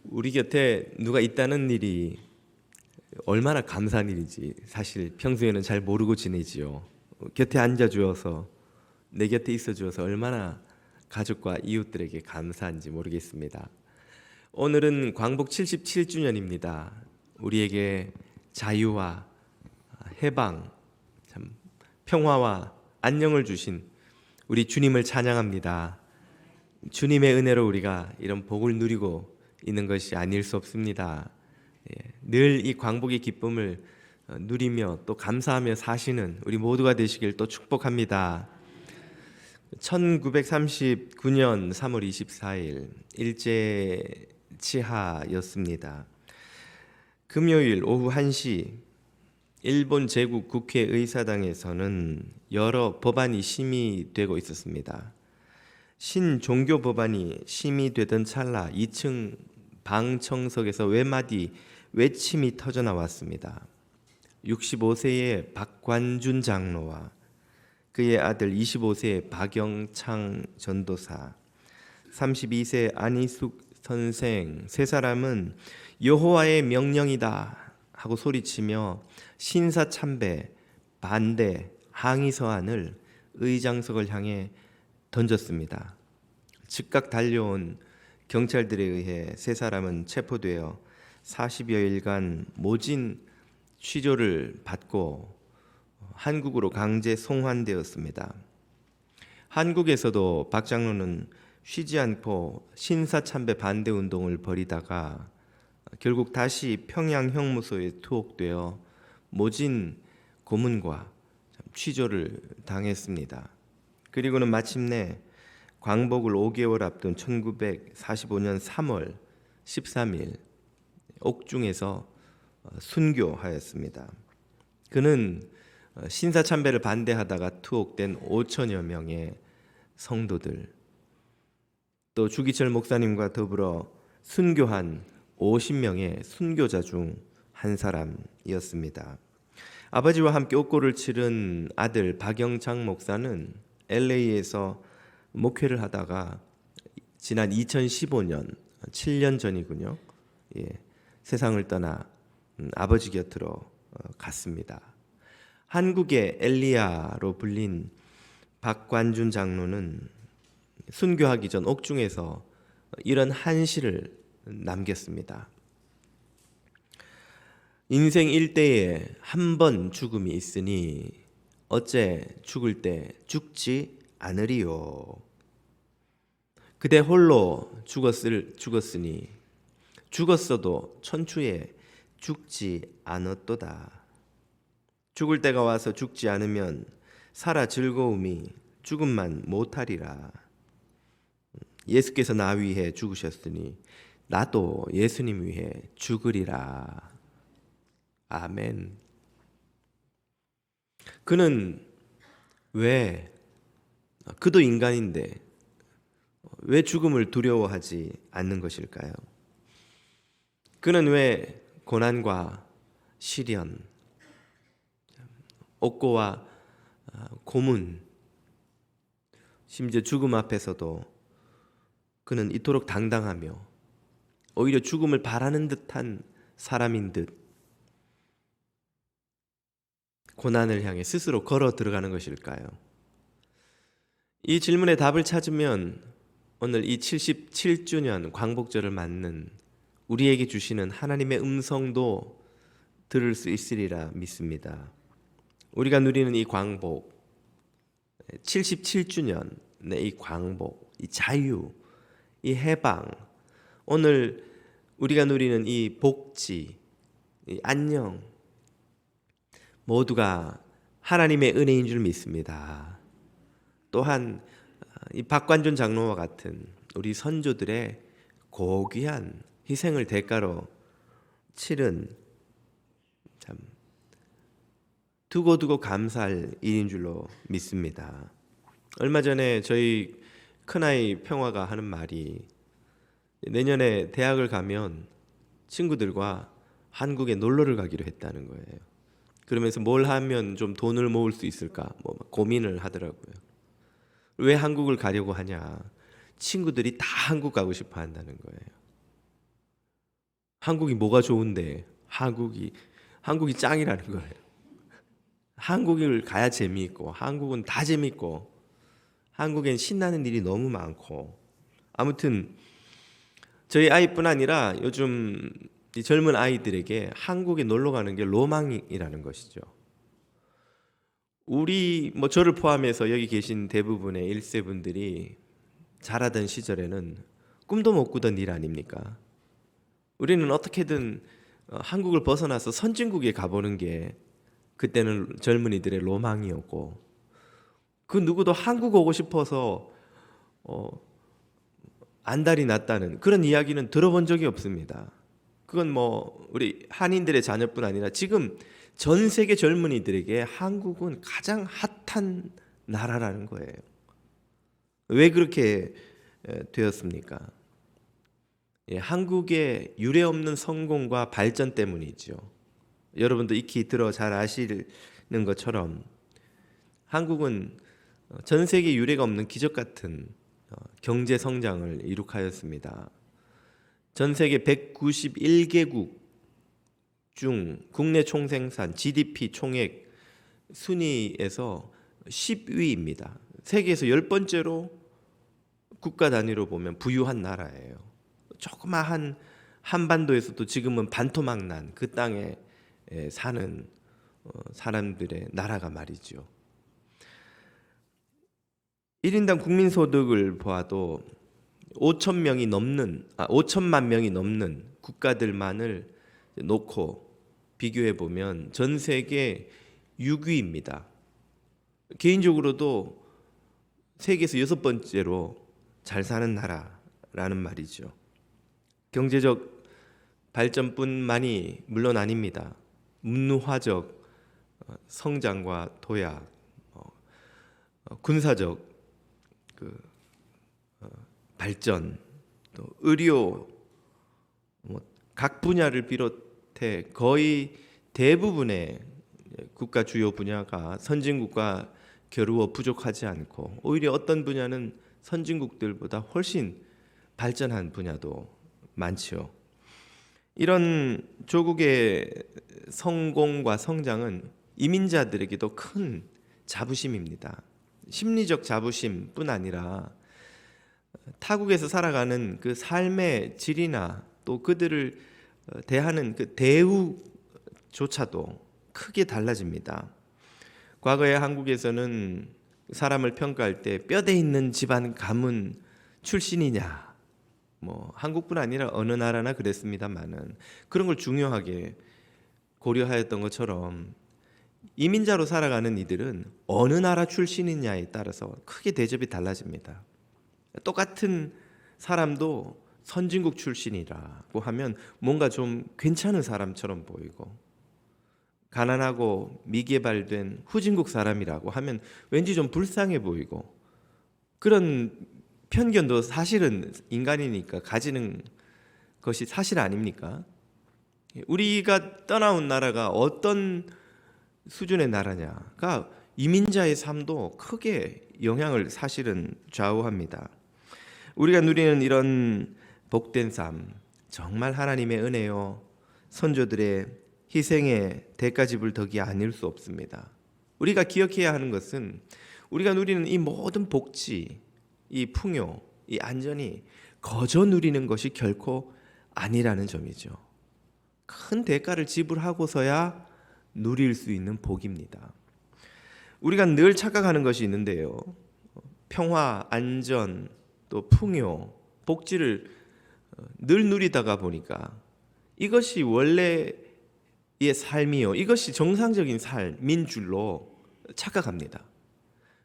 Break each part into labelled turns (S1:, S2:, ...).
S1: 우리 곁에 누가 있다는 일이 얼마나 감사한 일인지 사실 평소에는 잘 모르고 지내지요. 곁에 앉아주어서 내 곁에 있어주어서 얼마나 가족과 이웃들에게 감사한지 모르겠습니다. 오늘은 광복 77주년입니다. 우리에게 자유와 해방, 참 평화와 안녕을 주신 우리 주님을 찬양합니다. 주님의 은혜로 우리가 이런 복을 누리고 있는 것이 아닐 수 없습니다. 늘 이 광복의 기쁨을 누리며 또 감사하며 사시는 우리 모두가 되시길 또 축복합니다. 1939년 3월 24일 일제 치하였습니다. 금요일 오후 1시 일본 제국 국회의사당에서는 여러 법안이 심의되고 있었습니다. 신종교 법안이 심의되던 찰나 2층 방청석에서 외마디 외침이 터져 나왔습니다. 65세의 박관준 장로와 그의 아들 25세의 박영창 전도사, 32세 안희숙 선생 세 사람은 여호와의 명령이다 하고 소리치며 신사참배, 반대, 항의 서한을 의장석을 향해 던졌습니다. 즉각 달려온 경찰들에 의해 세 사람은 체포되어 40여일간 모진 취조를 받고 한국으로 강제 송환되었습니다. 한국에서도 박 장로는 쉬지 않고 신사참배 반대 운동을 벌이다가 결국 다시 평양 형무소에 투옥되어 모진 고문과 취조를 당했습니다. 그리고는 마침내 광복을 5개월 앞둔 1945년 3월 13일 옥중에서 순교하였습니다. 그는 신사참배를 반대하다가 투옥된 5천여 명의 성도들, 또 주기철 목사님과 더불어 순교한 50명의 순교자 중 한 사람이었습니다. 아버지와 함께 옥고를 치른 아들 박영창 목사는 LA에서 목회를 하다가 지난 2015년 7년 전이군요. 세상을 떠나 아버지 곁으로 갔습니다. 한국의 엘리야로 불린 박관준 장로는 순교하기 전 옥중에서 이런 한시를 남겼습니다. 인생 일대에 한 번 죽음이 있으니 어째 죽을 때 죽지 않으리요. 그대 홀로 죽었으니 죽었어도 천추에 죽지 않았도다. 죽을 때가 와서 죽지 않으면 살아 즐거움이 죽음만 못하리라. 예수께서 나 위해 죽으셨으니 나도 예수님 위해 죽으리라. 아멘. 그는 그도 인간인데 왜 죽음을 두려워하지 않는 것일까요? 그는 왜 고난과 시련, 옥고와 고문, 심지어 죽음 앞에서도 그는 이토록 당당하며 오히려 죽음을 바라는 듯한 사람인 듯 고난을 향해 스스로 걸어 들어가는 것일까요? 이 질문에 답을 찾으면 오늘 이 77주년 광복절을 맞는 우리에게 주시는 하나님의 음성도 들을 수 있으리라 믿습니다. 우리가 누리는 이 광복, 77주년의 이 광복, 이 자유, 이 해방, 오늘 우리가 누리는 이 복지, 이 안녕, 모두가 하나님의 은혜인 줄 믿습니다. 또한 이 박관준 장로와 같은 우리 선조들의 고귀한 희생을 대가로 치른 참 두고두고 감사할 일인 줄로 믿습니다. 얼마 전에 저희 큰아이 평화가 하는 말이 내년에 대학을 가면 친구들과 한국에 놀러를 가기로 했다는 거예요. 그러면서 뭘 하면 좀 돈을 모을 수 있을까 고민을 하더라고요. 왜 한국을 가려고 하냐? 친구들이 다 한국 가고 싶어 한다는 거예요. 한국이 뭐가 좋은데? 한국이 짱이라는 거예요. 한국을 가야 재미있고, 한국은 다 재미있고, 한국엔 신나는 일이 너무 많고. 아무튼 저희 아이뿐 아니라 요즘 이 젊은 아이들에게 한국에 놀러 가는 게 로망이라는 것이죠. 우리 저를 포함해서 여기 계신 대부분의 1세 분들이 자라던 시절에는 꿈도 못 꾸던 일 아닙니까? 우리는 어떻게든 한국을 벗어나서 선진국에 가보는 게 그때는 젊은이들의 로망이었고, 그 누구도 한국 오고 싶어서 안달이 났다는 그런 이야기는 들어본 적이 없습니다. 그건 우리 한인들의 자녀뿐 아니라 지금 전 세계 젊은이들에게 한국은 가장 핫한 나라라는 거예요. 왜 그렇게 되었습니까? 예, 한국의 유례없는 성공과 발전 때문이죠. 여러분도 익히 들어 잘 아시는 것처럼 한국은 전 세계 유례가 없는 기적 같은 경제 성장을 이룩하였습니다. 전 세계 191개국 중 국내 총생산 GDP 총액 순위에서 10위입니다. 세계에서 10번째로 국가 단위로 보면 부유한 나라예요. 조그마한 한반도에서도 지금은 반토막 난 그 땅에 사는 사람들의 나라가 말이죠. 1인당 국민소득을 보아도 5천만 명이 넘는 국가들만을 놓고 비교해 보면 전 세계 6위입니다. 개인적으로도 세계에서 6번째로 잘 사는 나라라는 말이죠. 경제적 발전뿐만이 물론 아닙니다. 문화적 성장과 도약, 군사적 발전, 또 의료, 각 분야를 비롯해 거의 대부분의 국가 주요 분야가 선진국과 겨루어 부족하지 않고 오히려 어떤 분야는 선진국들보다 훨씬 발전한 분야도 많지요. 이런 조국의 성공과 성장은 이민자들에게도 큰 자부심입니다. 심리적 자부심뿐 아니라 타국에서 살아가는 그 삶의 질이나 또 그들을 대하는 그 대우조차도 크게 달라집니다. 과거에 한국에서는 사람을 평가할 때 뼈대 있는 집안 가문 출신이냐, 한국뿐 아니라 어느 나라나 그랬습니다만은 그런 걸 중요하게 고려하였던 것처럼 이민자로 살아가는 이들은 어느 나라 출신이냐에 따라서 크게 대접이 달라집니다. 똑같은 사람도 선진국 출신이라고 하면 뭔가 좀 괜찮은 사람처럼 보이고, 가난하고 미개발된 후진국 사람이라고 하면 왠지 좀 불쌍해 보이고, 그런 편견도 사실은 인간이니까 가지는 것이 사실 아닙니까? 우리가 떠나온 나라가 어떤 수준의 나라냐가 이민자의 삶도 크게 영향을 사실은 좌우합니다. 우리가 누리는 이런 복된 삶, 정말 하나님의 은혜요, 선조들의 희생의 대가 지불 덕이 아닐 수 없습니다. 우리가 기억해야 하는 것은 우리가 누리는 이 모든 복지, 이 풍요, 이 안전이 거저 누리는 것이 결코 아니라는 점이죠. 큰 대가를 지불하고서야 누릴 수 있는 복입니다. 우리가 늘 착각하는 것이 있는데요. 평화, 안전, 또 풍요, 복지를 늘 누리다가 보니까 이것이 원래의 삶이요, 이것이 정상적인 삶인 줄로 착각합니다.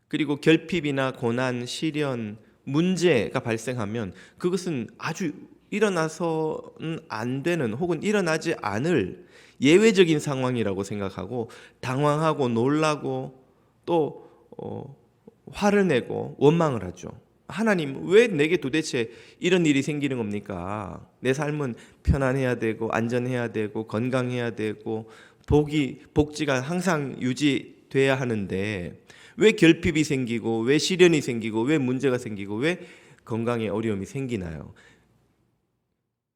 S1: 그리고 결핍이나 고난, 시련, 문제가 발생하면 그것은 아주 일어나서는 안 되는 혹은 일어나지 않을 예외적인 상황이라고 생각하고 당황하고 놀라고 또 화를 내고 원망을 하죠. 하나님, 왜 내게 도대체 이런 일이 생기는 겁니까? 내 삶은 편안해야 되고 안전해야 되고 건강해야 되고 복지가 항상 유지돼야 하는데 왜 결핍이 생기고 왜 시련이 생기고 왜 문제가 생기고 왜 건강에 어려움이 생기나요?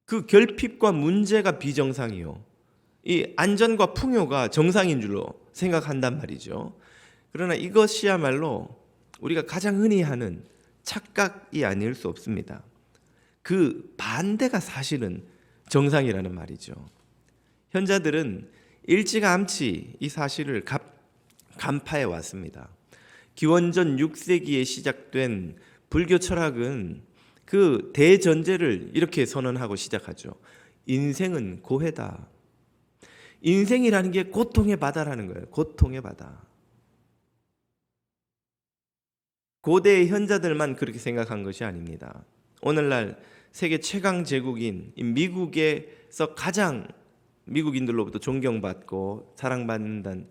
S1: 그 결핍과 문제가 비정상이요, 이 안전과 풍요가 정상인 줄로 생각한단 말이죠. 그러나 이것이야말로 우리가 가장 흔히 하는 착각이 아닐 수 없습니다. 그 반대가 사실은 정상이라는 말이죠. 현자들은 일찌감치 이 사실을 간파해 왔습니다. 기원전 6세기에 시작된 불교 철학은 그 대전제를 이렇게 선언하고 시작하죠. 인생은 고해다. 인생이라는 게 고통의 바다라는 거예요. 고통의 바다. 고대의 현자들만 그렇게 생각한 것이 아닙니다. 오늘날 세계 최강 제국인 미국에서 가장 미국인들로부터 존경받고 사랑받는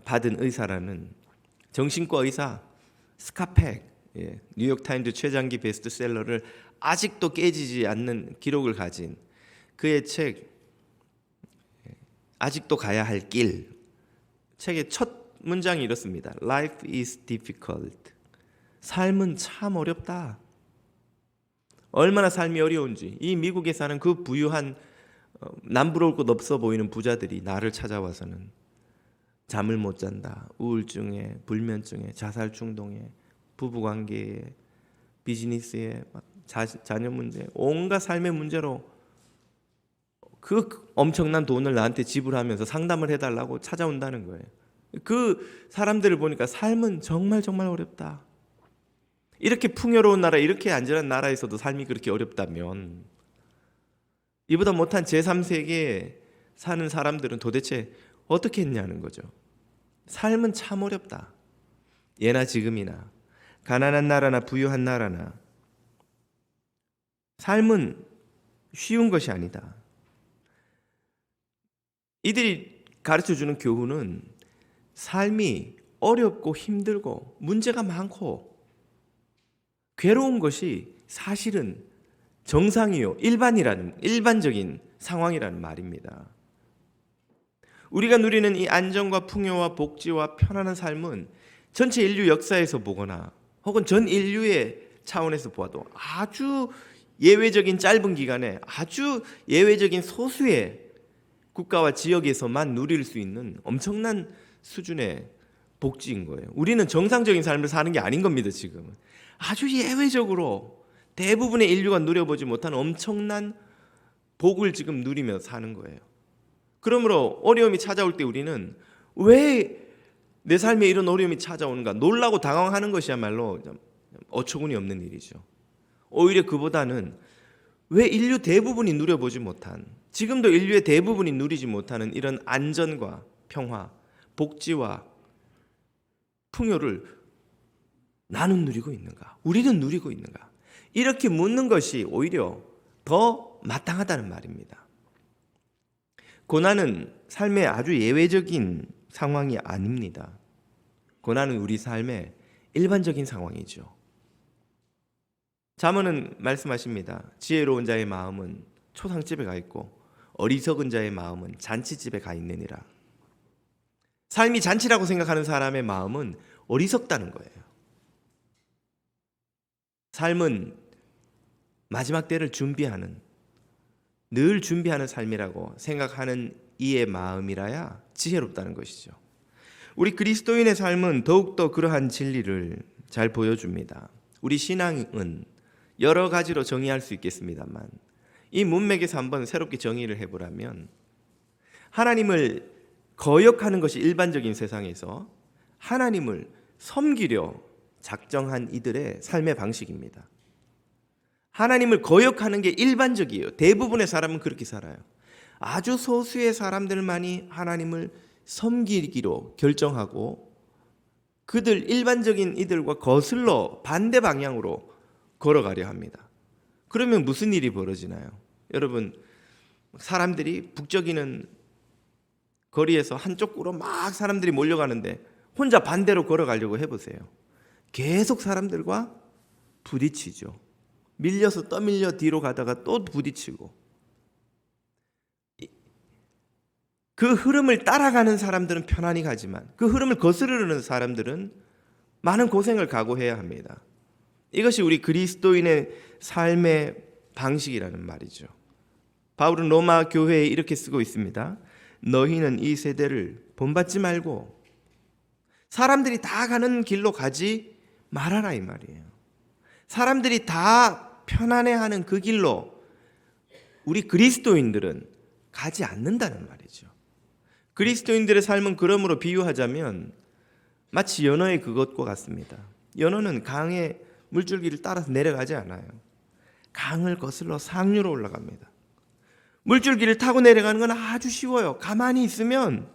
S1: 받은 의사라는 정신과 의사 스카펙, 뉴욕타임즈 최장기 베스트셀러를 아직도 깨지지 않는 기록을 가진 그의 책 아직도 가야 할 길, 책의 첫 문장이 이렇습니다. Life is difficult. 삶은 참 어렵다. 얼마나 삶이 어려운지 이 미국에 사는 그 부유한 남부러울 곳 없어 보이는 부자들이 나를 찾아와서는 잠을 못 잔다. 우울증에, 불면증에, 자살 충동에, 부부관계에, 비즈니스에, 자녀 문제, 온갖 삶의 문제로 그 엄청난 돈을 나한테 지불하면서 상담을 해달라고 찾아온다는 거예요. 그 사람들을 보니까 삶은 정말 정말 어렵다. 이렇게 풍요로운 나라, 이렇게 안전한 나라에서도 삶이 그렇게 어렵다면 이보다 못한 제3세계에 사는 사람들은 도대체 어떻게 했냐는 거죠. 삶은 참 어렵다. 예나 지금이나 가난한 나라나 부유한 나라나 삶은 쉬운 것이 아니다. 이들이 가르쳐주는 교훈은 삶이 어렵고 힘들고 문제가 많고 괴로운 것이 사실은 정상이요, 일반적인 상황이라는 말입니다. 우리가 누리는 이 안정과 풍요와 복지와 편안한 삶은 전체 인류 역사에서 보거나 혹은 전 인류의 차원에서 보아도 아주 예외적인 짧은 기간에 아주 예외적인 소수의 국가와 지역에서만 누릴 수 있는 엄청난 수준의 복지인 거예요. 우리는 정상적인 삶을 사는 게 아닌 겁니다. 지금은 아주 예외적으로 대부분의 인류가 누려보지 못한 엄청난 복을 지금 누리며 사는 거예요. 그러므로 어려움이 찾아올 때 우리는 왜 내 삶에 이런 어려움이 찾아오는가 놀라고 당황하는 것이야말로 어처구니 없는 일이죠. 오히려 그보다는 왜 인류 대부분이 누려보지 못한, 지금도 인류의 대부분이 누리지 못하는 이런 안전과 평화, 복지와 풍요를 나는 누리고 있는가? 우리는 누리고 있는가? 이렇게 묻는 것이 오히려 더 마땅하다는 말입니다. 고난은 삶의 아주 예외적인 상황이 아닙니다. 고난은 우리 삶의 일반적인 상황이죠. 잠언은 말씀하십니다. 지혜로운 자의 마음은 초상집에 가 있고 어리석은 자의 마음은 잔치집에 가 있느니라. 삶이 잔치라고 생각하는 사람의 마음은 어리석다는 거예요. 삶은 마지막 때를 준비하는, 늘 준비하는 삶이라고 생각하는 이의 마음이라야 지혜롭다는 것이죠. 우리 그리스도인의 삶은 더욱더 그러한 진리를 잘 보여줍니다. 우리 신앙은 여러 가지로 정의할 수 있겠습니다만 이 문맥에서 한번 새롭게 정의를 해보라면 하나님을 거역하는 것이 일반적인 세상에서 하나님을 섬기려 작정한 이들의 삶의 방식입니다. 하나님을 거역하는 게 일반적이에요. 대부분의 사람은 그렇게 살아요. 아주 소수의 사람들만이 하나님을 섬기기로 결정하고 그들 일반적인 이들과 거슬러 반대 방향으로 걸어가려 합니다. 그러면 무슨 일이 벌어지나요? 여러분, 사람들이 북적이는 거리에서 한쪽으로 막 사람들이 몰려가는데 혼자 반대로 걸어가려고 해보세요. 계속 사람들과 부딪히죠. 밀려서 떠밀려 뒤로 가다가 또 부딪히고, 그 흐름을 따라가는 사람들은 편안히 가지만 그 흐름을 거스르는 사람들은 많은 고생을 각오해야 합니다. 이것이 우리 그리스도인의 삶의 방식이라는 말이죠. 바울은 로마 교회에 이렇게 쓰고 있습니다. 너희는 이 세대를 본받지 말고 사람들이 다 가는 길로 가지 말아라 이 말이에요. 사람들이 다 편안해하는 그 길로 우리 그리스도인들은 가지 않는다는 말이죠. 그리스도인들의 삶은 그러므로 비유하자면 마치 연어의 그것과 같습니다. 연어는 강의 물줄기를 따라서 내려가지 않아요. 강을 거슬러 상류로 올라갑니다. 물줄기를 타고 내려가는 건 아주 쉬워요. 가만히 있으면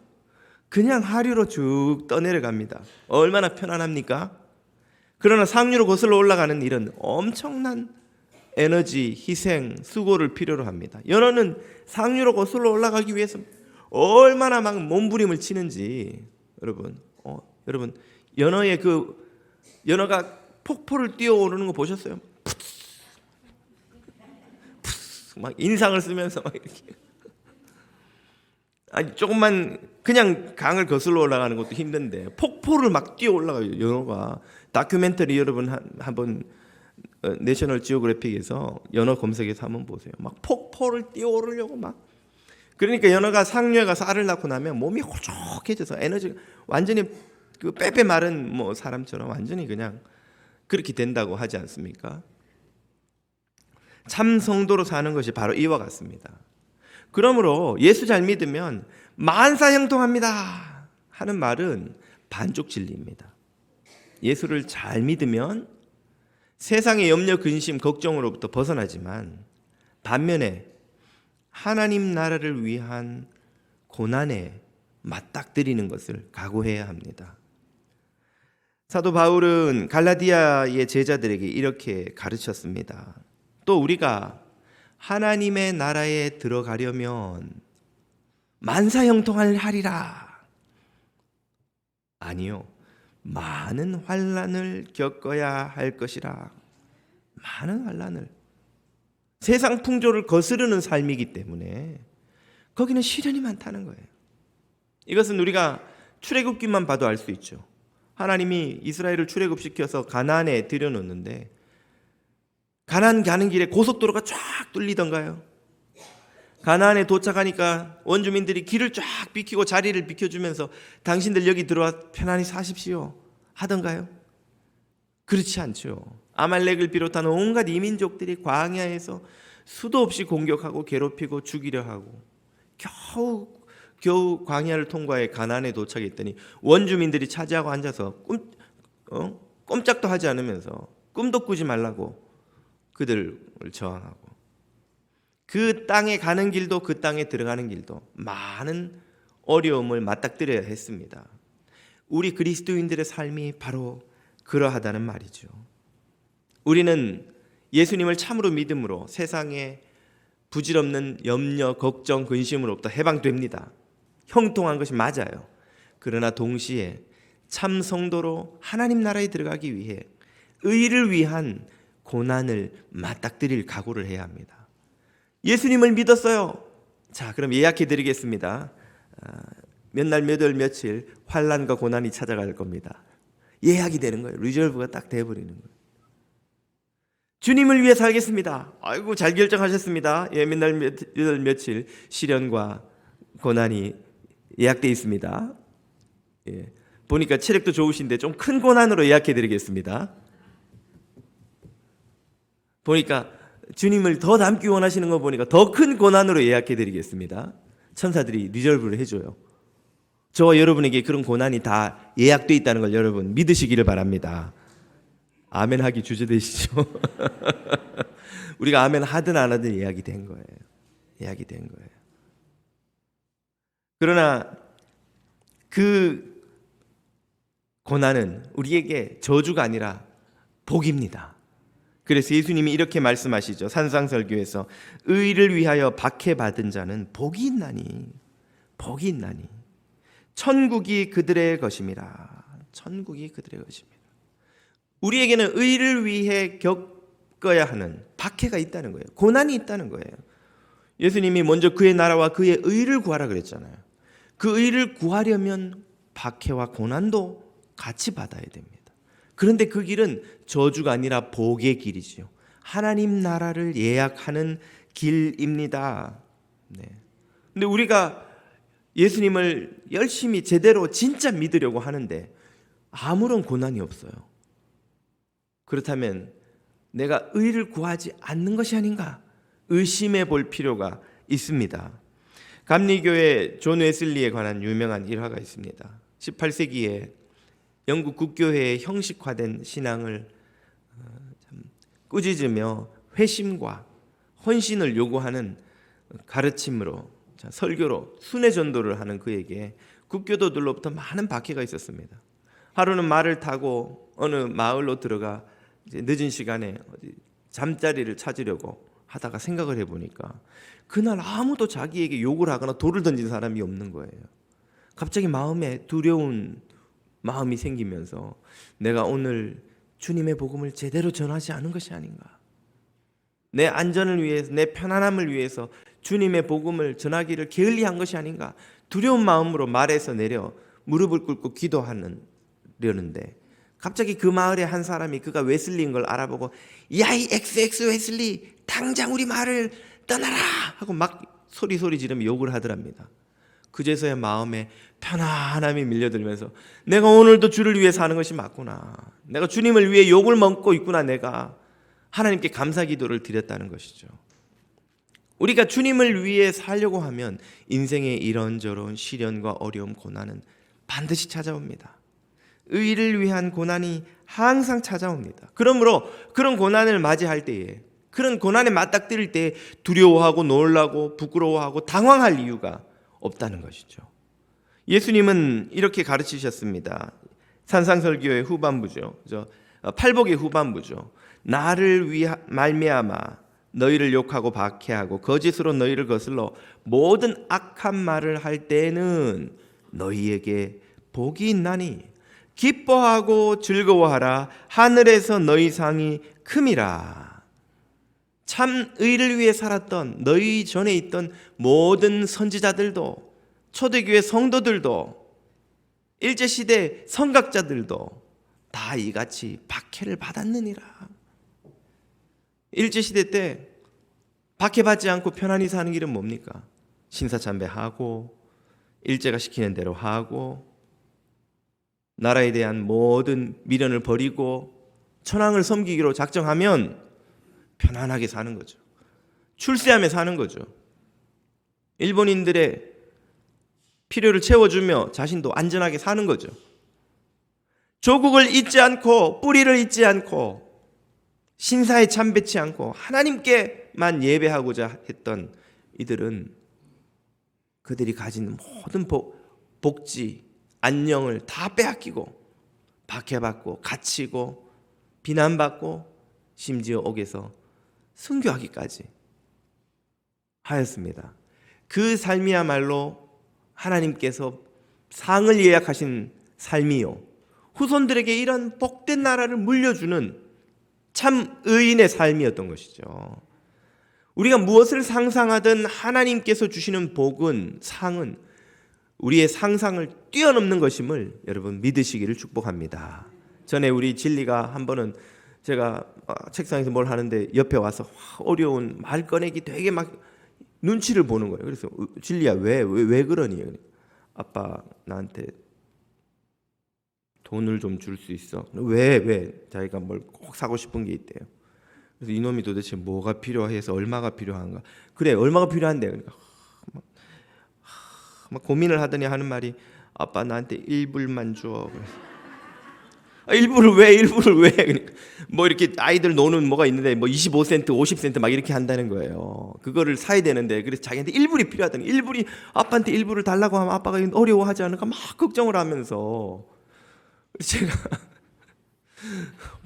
S1: 그냥 하류로 쭉 떠내려갑니다. 얼마나 편안합니까? 그러나 상류로 거슬러 올라가는 일은 엄청난 에너지, 희생, 수고를 필요로 합니다. 연어는 상류로 거슬러 올라가기 위해서 얼마나 막 몸부림을 치는지 여러분 연어가 폭포를 뛰어오르는 거 보셨어요? 막 인상을 쓰면서 막 이렇게 아니 조금만 그냥 강을 거슬러 올라가는 것도 힘든데 폭포를 막 뛰어 올라가요. 연어가 다큐멘터리 여러분 한번 내셔널 지오그래픽에서 연어 검색해서 한번 보세요. 막 폭포를 뛰어 오르려고 막 그러니까 연어가 상류에 가서 알을 낳고 나면 몸이 홀쭉해져서 에너지가 완전히 그 빼빼 마른 뭐 사람처럼 완전히 그냥 그렇게 된다고 하지 않습니까? 참 성도로 사는 것이 바로 이와 같습니다. 그러므로 예수 잘 믿으면 만사형통합니다 하는 말은 반쪽 진리입니다. 예수를 잘 믿으면 세상의 염려, 근심, 걱정으로부터 벗어나지만 반면에 하나님 나라를 위한 고난에 맞닥뜨리는 것을 각오해야 합니다. 사도 바울은 갈라디아의 제자들에게 이렇게 가르쳤습니다. 또 우리가 하나님의 나라에 들어가려면 만사형통을 하리라. 아니요. 많은 환난을 겪어야 할 것이라. 많은 환난을. 세상 풍조를 거스르는 삶이기 때문에 거기는 시련이 많다는 거예요. 이것은 우리가 출애굽기만 봐도 알 수 있죠. 하나님이 이스라엘을 출애굽시켜서 가나안에 들여놓는데 가나안 가는 길에 고속도로가 쫙 뚫리던가요? 가나안에 도착하니까 원주민들이 길을 쫙 비키고 자리를 비켜주면서 당신들 여기 들어와 편안히 사십시오 하던가요? 그렇지 않죠. 아말렉을 비롯한 온갖 이민족들이 광야에서 수도 없이 공격하고 괴롭히고 죽이려 하고 겨우 광야를 통과해 가나안에 도착했더니 원주민들이 차지하고 앉아서 꼼짝도 하지 않으면서 꿈도 꾸지 말라고 그들을 저항하고 그 땅에 가는 길도 그 땅에 들어가는 길도 많은 어려움을 맞닥뜨려야 했습니다. 우리 그리스도인들의 삶이 바로 그러하다는 말이죠. 우리는 예수님을 참으로 믿음으로 세상의 부질없는 염려, 걱정, 근심으로부터 해방됩니다. 형통한 것이 맞아요. 그러나 동시에 참 성도로 하나님 나라에 들어가기 위해 의를 위한 고난을 맞닥뜨릴 각오를 해야 합니다. 예수님을 믿었어요. 자, 그럼 예약해 드리겠습니다. 몇 날, 몇 월, 며칠 환난과 고난이 찾아갈 겁니다. 예약이 되는 거예요. 리저브가 딱 돼버리는 거예요. 주님을 위해 살겠습니다. 아이고 잘 결정하셨습니다. 예, 몇 날, 몇 월, 며칠 시련과 고난이 예약돼 있습니다. 예, 보니까 체력도 좋으신데 좀 큰 고난으로 예약해 드리겠습니다. 보니까 주님을 더 닮기 원하시는 거 보니까 더 큰 고난으로 예약해 드리겠습니다. 천사들이 리저브를 해줘요. 저와 여러분에게 그런 고난이 다 예약돼 있다는 걸 여러분 믿으시기를 바랍니다. 아멘 하기 주저되시죠? 우리가 아멘 하든 안 하든 예약이 된 거예요. 예약이 된 거예요. 그러나 그 고난은 우리에게 저주가 아니라 복입니다. 그래서 예수님이 이렇게 말씀하시죠. 산상설교에서 의를 위하여 박해받은 자는 복이 있나니 천국이 그들의 것임이라. 천국이 그들의 것입니다. 우리에게는 의를 위해 겪어야 하는 박해가 있다는 거예요. 고난이 있다는 거예요. 예수님이 먼저 그의 나라와 그의 의를 구하라 그랬잖아요. 그 의를 구하려면 박해와 고난도 같이 받아야 됩니다. 그런데 그 길은 저주가 아니라 복의 길이지요. 하나님 나라를 예약하는 길입니다. 네. 근데 우리가 예수님을 열심히 제대로 진짜 믿으려고 하는데 아무런 고난이 없어요. 그렇다면 내가 의를 구하지 않는 것이 아닌가 의심해 볼 필요가 있습니다. 감리교회 존 웨슬리에 관한 유명한 일화가 있습니다. 18세기에 영국 국교회의 형식화된 신앙을 꾸짖으며 회심과 헌신을 요구하는 가르침으로 설교로 순회 전도를 하는 그에게 국교도들로부터 많은 박해가 있었습니다. 하루는 말을 타고 어느 마을로 들어가 이제 늦은 시간에 잠자리를 찾으려고 하다가 생각을 해보니까 그날 아무도 자기에게 욕을 하거나 돌을 던진 사람이 없는 거예요. 갑자기 마음에 두려운 마음이 생기면서 내가 오늘 주님의 복음을 제대로 전하지 않은 것이 아닌가, 내 안전을 위해서, 내 편안함을 위해서 주님의 복음을 전하기를 게을리한 것이 아닌가, 두려운 마음으로 말에서 내려 무릎을 꿇고 기도하려는데 갑자기 그 마을의 한 사람이 그가 웨슬리인 걸 알아보고 야이 XX 웨슬리 당장 우리 마을을 떠나라 하고 막 소리 지르며 욕을 하더랍니다. 그제서야 마음에 편안함이 밀려들면서 내가 오늘도 주를 위해 사는 것이 맞구나, 내가 주님을 위해 욕을 먹고 있구나, 내가 하나님께 감사 기도를 드렸다는 것이죠. 우리가 주님을 위해 살려고 하면 인생의 이런저런 시련과 어려움, 고난은 반드시 찾아옵니다. 의를 위한 고난이 항상 찾아옵니다. 그러므로 그런 고난을 맞이할 때에, 그런 고난에 맞닥뜨릴 때 두려워하고 놀라고 부끄러워하고 당황할 이유가 없다는 것이죠. 예수님은 이렇게 가르치셨습니다. 산상설교의 후반부죠. 팔복의 후반부죠. 나를 위하 말미암아 너희를 욕하고 박해하고 거짓으로 너희를 거슬러 모든 악한 말을 할 때에는 너희에게 복이 있나니 기뻐하고 즐거워하라, 하늘에서 너희 상이 큼이라. 참 의를 위해 살았던 너희 전에 있던 모든 선지자들도, 초대교회 성도들도, 일제시대 선각자들도 다 이같이 박해를 받았느니라. 일제시대 때 박해받지 않고 편안히 사는 길은 뭡니까? 신사참배하고 일제가 시키는 대로 하고 나라에 대한 모든 미련을 버리고 천황을 섬기기로 작정하면 편안하게 사는 거죠. 출세하며 사는 거죠. 일본인들의 필요를 채워주며 자신도 안전하게 사는 거죠. 조국을 잊지 않고 뿌리를 잊지 않고 신사에 참배치 않고 하나님께만 예배하고자 했던 이들은 그들이 가진 모든 복지, 안녕을 다 빼앗기고 박해받고 갇히고 비난받고 심지어 옥에서 순교하기까지 하였습니다. 그 삶이야말로 하나님께서 상을 예약하신 삶이요, 후손들에게 이런 복된 나라를 물려주는 참 의인의 삶이었던 것이죠. 우리가 무엇을 상상하든 하나님께서 주시는 복은, 상은 우리의 상상을 뛰어넘는 것임을 여러분 믿으시기를 축복합니다. 전에 우리 진리가 한 번은 제가 책상에서 뭘 하는데 옆에 와서 어려운 말 꺼내기 되게 막 눈치를 보는 거예요. 그래서 진리야 왜 그러니? 아빠 나한테 돈을 좀 줄 수 있어? 왜? 자기가 뭘 꼭 사고 싶은 게 있대요. 그래서 이놈이 도대체 뭐가 필요해서 얼마가 필요한가? 그래 얼마가 필요한데? 그러니까 막 고민을 하더니 하는 말이 아빠 나한테 1불만 줘. 일부를 왜? 그러니까 뭐 이렇게 아이들 노는 뭐가 있는데 뭐 25센트, 50센트 막 이렇게 한다는 거예요. 그거를 사야 되는데 그래서 자기한테 1불이 필요하다니, 1불이 아빠한테 1불을 달라고 하면 아빠가 어려워하지 않을까 막 걱정을 하면서 제가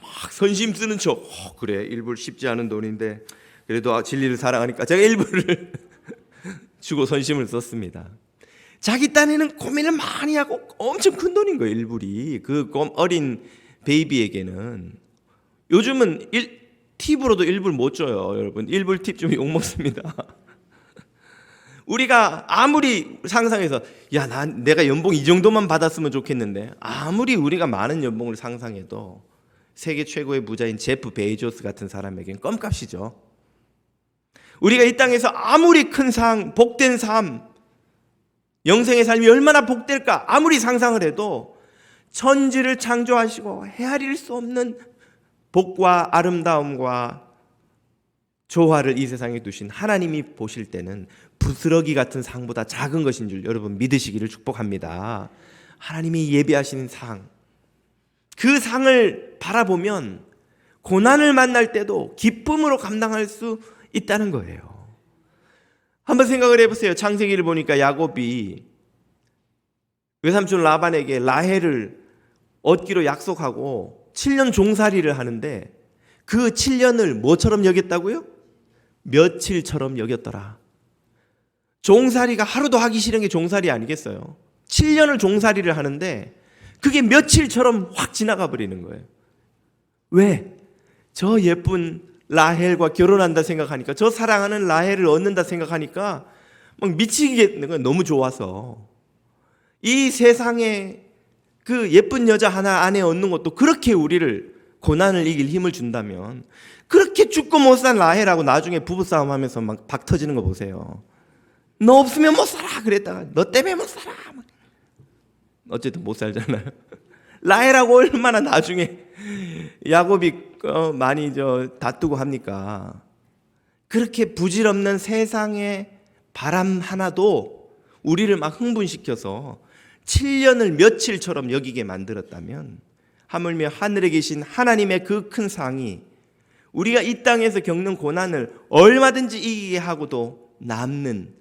S1: 막 선심 쓰는 척 그래 1불 쉽지 않은 돈인데 그래도 진리를 사랑하니까 제가 1불을 주고 선심을 썼습니다. 자기 딴에는 고민을 많이 하고 엄청 큰 돈인 거예요. 1불이 그 어린 베이비에게는. 요즘은 팁으로도 1불 못 줘요. 여러분 1불 팁 주면 욕먹습니다. 우리가 아무리 상상해서 내가 연봉 이 정도만 받았으면 좋겠는데, 아무리 우리가 많은 연봉을 상상해도 세계 최고의 부자인 제프 베이조스 같은 사람에겐 껌값이죠. 우리가 이 땅에서 아무리 큰 상, 복된 삶, 영생의 삶이 얼마나 복될까 아무리 상상을 해도 천지를 창조하시고 헤아릴 수 없는 복과 아름다움과 조화를 이 세상에 두신 하나님이 보실 때는 부스러기 같은 상보다 작은 것인 줄 여러분 믿으시기를 축복합니다. 하나님이 예비하신 상, 그 상을 바라보면 고난을 만날 때도 기쁨으로 감당할 수 있다는 거예요. 한번 생각을 해보세요. 창세기를 보니까 야곱이 외삼촌 라반에게 라헬을 얻기로 약속하고 7년 종살이를 하는데 그 7년을 뭐처럼 여겼다고요? 며칠처럼 여겼더라. 종살이가 하루도 하기 싫은 게 종살이 아니겠어요? 7년을 종살이를 하는데 그게 며칠처럼 확 지나가 버리는 거예요. 왜? 저 예쁜 라헬과 결혼한다 생각하니까, 저 사랑하는 라헬을 얻는다 생각하니까 막 미치겠는 거예요. 너무 좋아서. 이 세상에 그 예쁜 여자 하나 안에 얻는 것도 그렇게 우리를 고난을 이길 힘을 준다면, 그렇게 죽고 못 산 라헬하고 나중에 부부싸움 하면서 막 박 터지는 거 보세요. 너 없으면 못 살아 그랬다가 너 때문에 못 살아. 어쨌든 못 살잖아요. 라헬하고 얼마나 나중에 야곱이 많이 다투고 합니까? 그렇게 부질없는 세상의 바람 하나도 우리를 막 흥분시켜서 7년을 며칠처럼 여기게 만들었다면, 하물며 하늘에 계신 하나님의 그 큰 상이 우리가 이 땅에서 겪는 고난을 얼마든지 이기게 하고도 남는,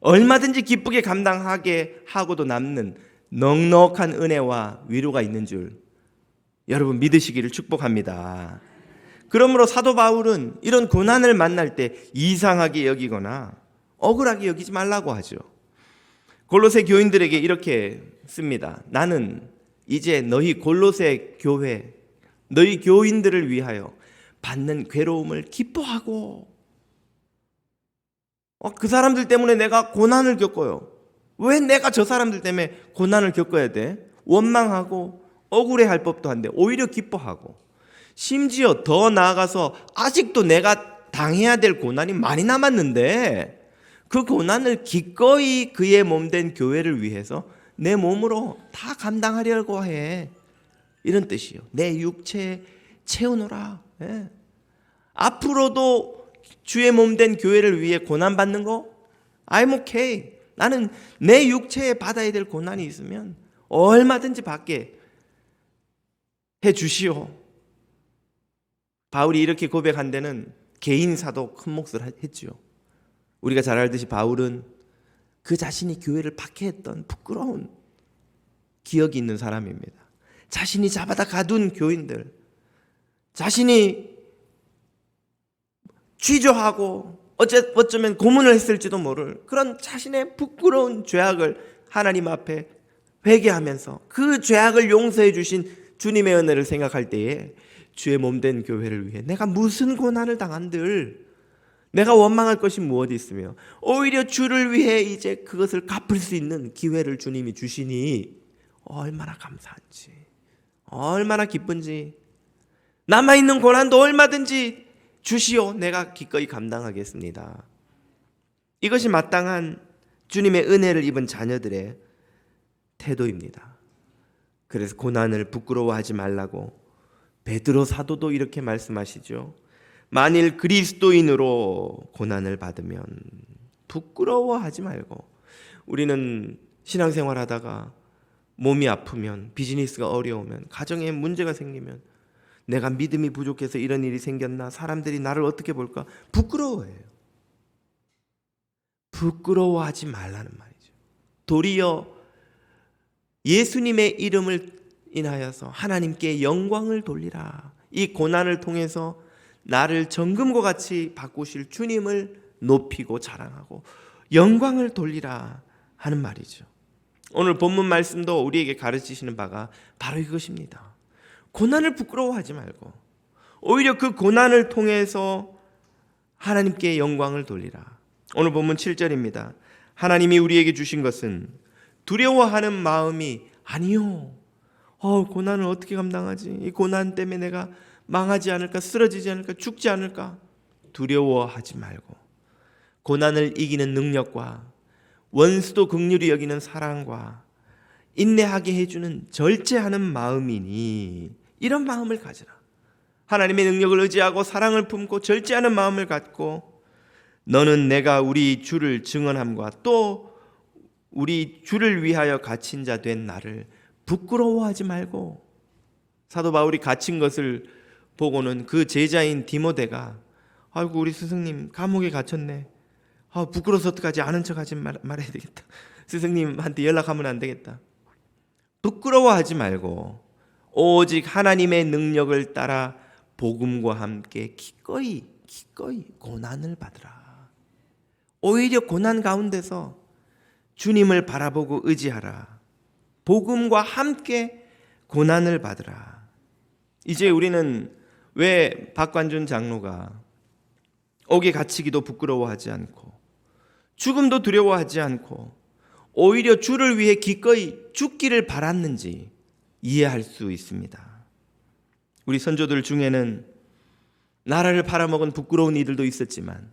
S1: 얼마든지 기쁘게 감당하게 하고도 남는 넉넉한 은혜와 위로가 있는 줄 여러분 믿으시기를 축복합니다. 그러므로 사도 바울은 이런 고난을 만날 때 이상하게 여기거나 억울하게 여기지 말라고 하죠. 골로새 교인들에게 이렇게 씁니다. 나는 이제 너희 골로새 교회, 너희 교인들을 위하여 받는 괴로움을 기뻐하고, 그 사람들 때문에 내가 고난을 겪어요. 왜 내가 저 사람들 때문에 고난을 겪어야 돼? 원망하고 억울해할 법도 한데 오히려 기뻐하고, 심지어 더 나아가서 아직도 내가 당해야 될 고난이 많이 남았는데 그 고난을 기꺼이 그의 몸된 교회를 위해서 내 몸으로 다 감당하려고 해. 이런 뜻이요. 내 육체에 채우노라. 예. 앞으로도 주의 몸된 교회를 위해 고난받는 거 I'm okay. 나는 내 육체에 받아야 될 고난이 있으면 얼마든지 받게 해 주시오. 바울이 이렇게 고백한 데는 개인사도 큰 몫을 했죠. 우리가 잘 알듯이 바울은 그 자신이 교회를 박해했던 부끄러운 기억이 있는 사람입니다. 자신이 잡아다 가둔 교인들, 자신이 취조하고 어쩌면 고문을 했을지도 모를 그런 자신의 부끄러운 죄악을 하나님 앞에 회개하면서 그 죄악을 용서해 주신 주님의 은혜를 생각할 때에 주의 몸된 교회를 위해 내가 무슨 고난을 당한들 내가 원망할 것이 무엇이 있으며 오히려 주를 위해 이제 그것을 갚을 수 있는 기회를 주님이 주시니 얼마나 감사한지, 얼마나 기쁜지, 남아있는 고난도 얼마든지 주시오. 내가 기꺼이 감당하겠습니다. 이것이 마땅한 주님의 은혜를 입은 자녀들의 태도입니다. 그래서 고난을 부끄러워하지 말라고 베드로 사도도 이렇게 말씀하시죠. 만일 그리스도인으로 고난을 받으면 부끄러워하지 말고, 우리는 신앙생활 하다가 몸이 아프면, 비즈니스가 어려우면, 가정에 문제가 생기면, 내가 믿음이 부족해서 이런 일이 생겼나, 사람들이 나를 어떻게 볼까 부끄러워해요. 부끄러워하지 말라는 말이죠. 도리어 예수님의 이름을 인하여서 하나님께 영광을 돌리라. 이 고난을 통해서 나를 정금과 같이 바꾸실 주님을 높이고 자랑하고 영광을 돌리라 하는 말이죠. 오늘 본문 말씀도 우리에게 가르치시는 바가 바로 이것입니다. 고난을 부끄러워하지 말고 오히려 그 고난을 통해서 하나님께 영광을 돌리라. 오늘 본문 7절입니다. 하나님이 우리에게 주신 것은 두려워하는 마음이 아니요. 고난을 어떻게 감당하지? 이 고난 때문에 내가 망하지 않을까, 쓰러지지 않을까, 죽지 않을까? 두려워하지 말고 고난을 이기는 능력과 원수도 긍휼히 여기는 사랑과 인내하게 해주는 절제하는 마음이니 이런 마음을 가져라. 하나님의 능력을 의지하고 사랑을 품고 절제하는 마음을 갖고 너는 내가 우리 주를 증언함과 또 우리 주를 위하여 갇힌 자 된 나를 부끄러워하지 말고, 사도 바울이 갇힌 것을 보고는 그 제자인 디모데가 아이고 우리 스승님 감옥에 갇혔네, 부끄러워서 어떡하지, 아는 척하지 말아야 되겠다, 스승님한테 연락하면 안 되겠다, 부끄러워하지 말고 오직 하나님의 능력을 따라 복음과 함께 기꺼이 고난을 받으라. 오히려 고난 가운데서 주님을 바라보고 의지하라. 복음과 함께 고난을 받으라. 이제 우리는 왜 박관준 장로가 옥에 갇히기도 부끄러워하지 않고 죽음도 두려워하지 않고 오히려 주를 위해 기꺼이 죽기를 바랐는지 이해할 수 있습니다. 우리 선조들 중에는 나라를 팔아먹은 부끄러운 이들도 있었지만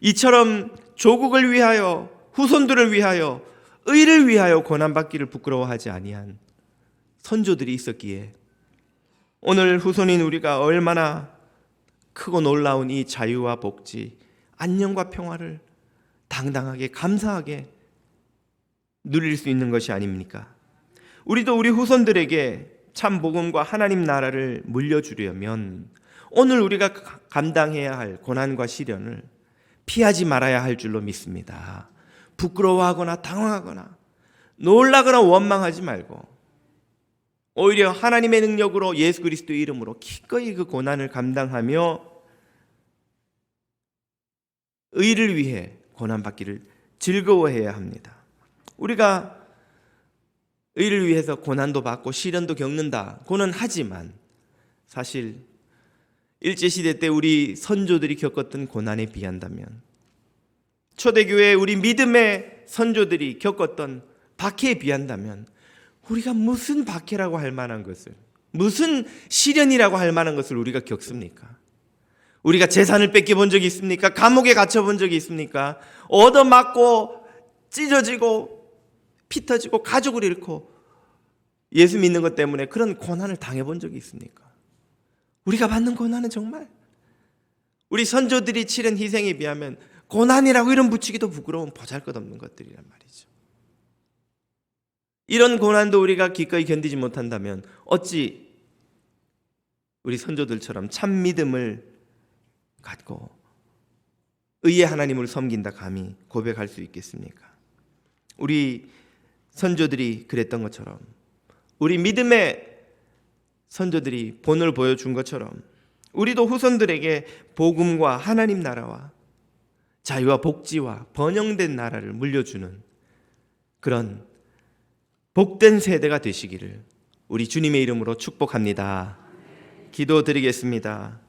S1: 이처럼 조국을 위하여, 후손들을 위하여, 의를 위하여 고난받기를 부끄러워하지 아니한 선조들이 있었기에 오늘 후손인 우리가 얼마나 크고 놀라운 이 자유와 복지, 안녕과 평화를 당당하게 감사하게 누릴 수 있는 것이 아닙니까? 우리도 우리 후손들에게 참 복음과 하나님 나라를 물려주려면 오늘 우리가 감당해야 할 고난과 시련을 피하지 말아야 할 줄로 믿습니다. 부끄러워하거나 당황하거나 놀라거나 원망하지 말고 오히려 하나님의 능력으로 예수 그리스도의 이름으로 기꺼이 그 고난을 감당하며 의를 위해 고난받기를 즐거워해야 합니다. 우리가 의를 위해서 고난도 받고 시련도 겪는다고는 하지만 사실 일제시대 때 우리 선조들이 겪었던 고난에 비한다면, 초대교회 우리 믿음의 선조들이 겪었던 박해에 비한다면 우리가 무슨 박해라고 할 만한 것을, 무슨 시련이라고 할 만한 것을 우리가 겪습니까? 우리가 재산을 뺏겨본 적이 있습니까? 감옥에 갇혀본 적이 있습니까? 얻어맞고 찢어지고 피 터지고 가족을 잃고 예수 믿는 것 때문에 그런 고난을 당해본 적이 있습니까? 우리가 받는 고난은 정말 우리 선조들이 치른 희생에 비하면 고난이라고 이름 붙이기도 부끄러운 보잘것없는 것들이란 말이죠. 이런 고난도 우리가 기꺼이 견디지 못한다면 어찌 우리 선조들처럼 참 믿음을 갖고 의의 하나님을 섬긴다 감히 고백할 수 있겠습니까? 우리 선조들이 그랬던 것처럼, 우리 믿음의 선조들이 본을 보여준 것처럼 우리도 후손들에게 복음과 하나님 나라와 자유와 복지와 번영된 나라를 물려주는 그런 복된 세대가 되시기를 우리 주님의 이름으로 축복합니다. 기도드리겠습니다.